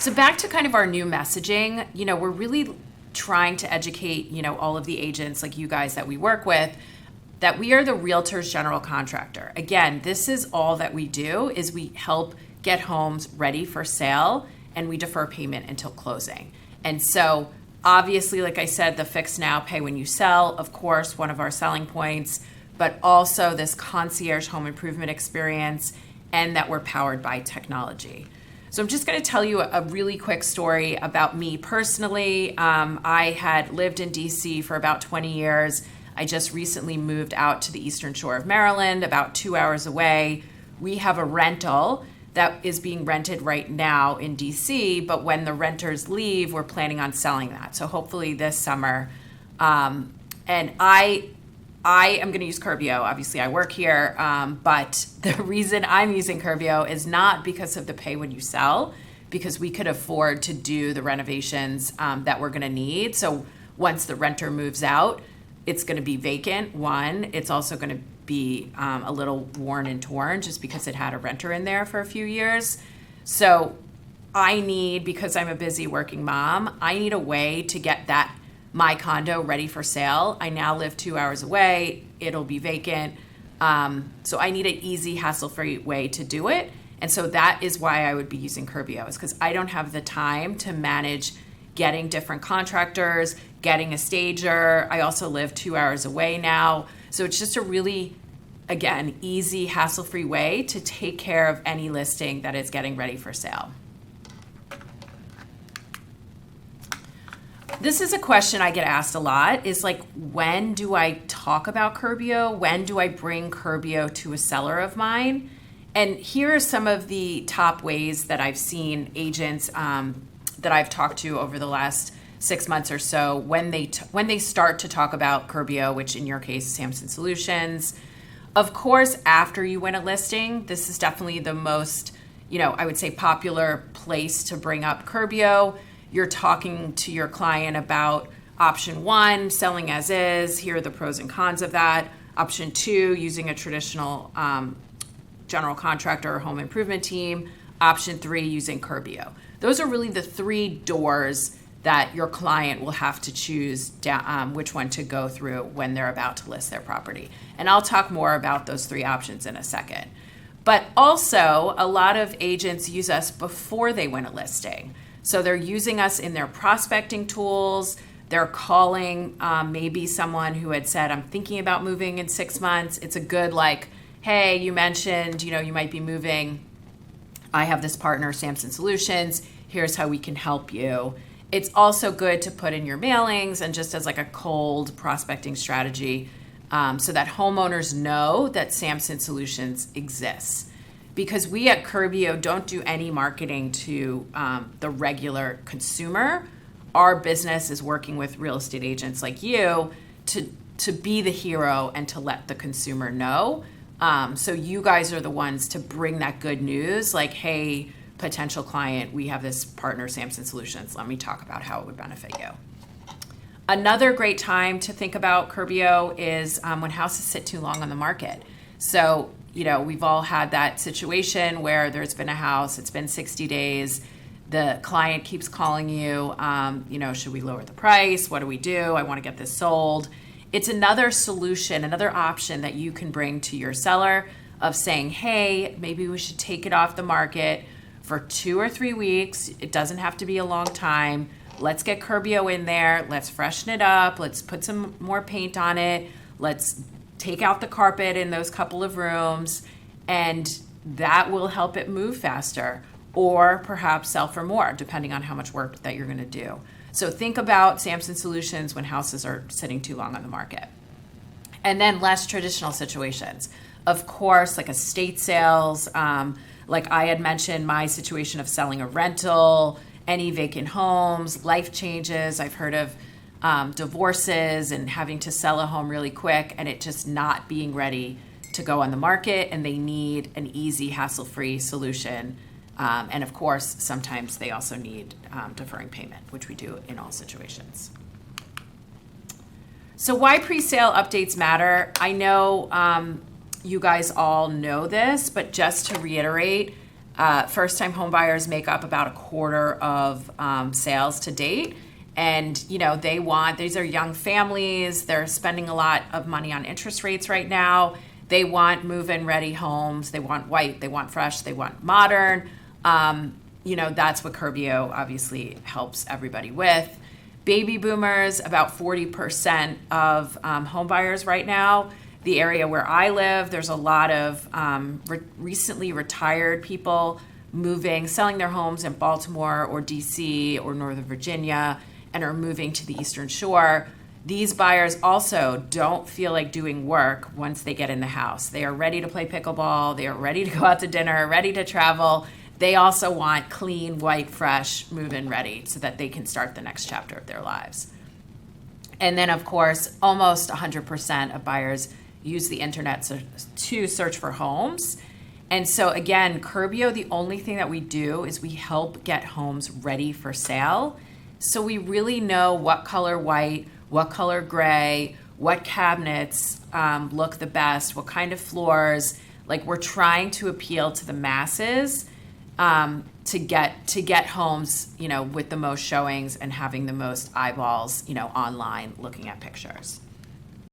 So back to kind of our new messaging, we're really trying to educate, all of the agents like you guys that we work with, that we are the realtor's general contractor. Again, this is all that we do is we help get homes ready for sale and we defer payment until closing. And so obviously, like I said, the fix now, pay when you sell, of course, one of our selling points, but also this concierge home improvement experience and that we're powered by technology. So I'm just going to tell you a really quick story about me personally. I had lived in DC for about 20 years. I just recently moved out to the Eastern Shore of Maryland, about 2 hours away. We have a rental that is being rented right now in DC, but when the renters leave, we're planning on selling that. So hopefully this summer. And I am going to use Curbio. Obviously, I work here, but the reason I'm using Curbio is not because of the pay when you sell, because we could afford to do the renovations that we're going to need. So once the renter moves out, it's going to be vacant. One, it's also going to be a little worn and torn just because it had a renter in there for a few years. So because I'm a busy working mom, I need a way to get my condo ready for sale. I now live 2 hours away. It'll be vacant. So I need an easy, hassle-free way to do it. And so that is why I would be using Curbio, is because I don't have the time to manage getting different contractors, getting a stager. I also live 2 hours away now. So it's just a really, again, easy, hassle-free way to take care of any listing that is getting ready for sale. This is a question I get asked a lot, is like, when do I talk about Curbio? When do I bring Curbio to a seller of mine? And here are some of the top ways that I've seen agents that I've talked to over the last 6 months or so when they start to talk about Curbio, which in your case is Samson Solutions. Of course, after you win a listing, this is definitely the most, I would say, popular place to bring up Curbio. You're talking to your client about option one, selling as is. Here are the pros and cons of that. Option two, using a traditional general contractor or home improvement team. Option three, using Curbio. Those are really the three doors that your client will have to choose which one to go through when they're about to list their property. And I'll talk more about those three options in a second. But also, a lot of agents use us before they win a listing. So they're using us in their prospecting tools. They're calling maybe someone who had said, I'm thinking about moving in 6 months. It's a good hey, you mentioned, you might be moving. I have this partner, Samson Solutions. Here's how we can help you. It's also good to put in your mailings and just as a cold prospecting strategy so that homeowners know that Samson Solutions exists. Because we at Curbio don't do any marketing to the regular consumer. Our business is working with real estate agents like you to be the hero and to let the consumer know. So you guys are the ones to bring that good news, like, hey, potential client, we have this partner, Samson Solutions. Let me talk about how it would benefit you. Another great time to think about Curbio is when houses sit too long on the market. So we've all had that situation where there's been a house, it's been 60 days, the client keeps calling you, should we lower the price? What do we do? I want to get this sold. It's another solution, another option that you can bring to your seller of saying, hey, maybe we should take it off the market for 2 or 3 weeks. It doesn't have to be a long time. Let's get Curbio in there. Let's freshen it up. Let's put some more paint on it. Let's take out the carpet in those couple of rooms, and that will help it move faster or perhaps sell for more, depending on how much work that you're going to do. So think about Samson Solutions when houses are sitting too long on the market. And then less traditional situations. Of course, like estate sales, like I had mentioned, my situation of selling a rental, any vacant homes, life changes. I've heard of divorces and having to sell a home really quick and it just not being ready to go on the market, and they need an easy, hassle-free solution. And of course, sometimes they also need deferring payment, which we do in all situations. So why pre-sale updates matter? I know you guys all know this, but just to reiterate, First-time home buyers make up about a quarter of sales to date. And, you know, these are young families. They're spending a lot of money on interest rates right now. They want move-in ready homes. They want white, they want fresh, they want modern. You know, that's what Curbio obviously helps everybody with. Baby boomers, about 40% of home buyers right now. The area where I live, there's a lot of recently retired people selling their homes in Baltimore or DC or Northern Virginia and are moving to the Eastern Shore. These buyers also don't feel like doing work once they get in the house. They are ready to play pickleball. They are ready to go out to dinner, ready to travel. They also want clean, white, fresh, move-in ready so that they can start the next chapter of their lives. And then, of course, almost 100% of buyers use the internet to search for homes. And so, again, Curbio, the only thing that we do is we help get homes ready for sale. So we really know what color white, what color gray, what cabinets look the best, what kind of floors. Like, we're trying to appeal to the masses to get homes, you know, with the most showings and having the most eyeballs, you know, online looking at pictures.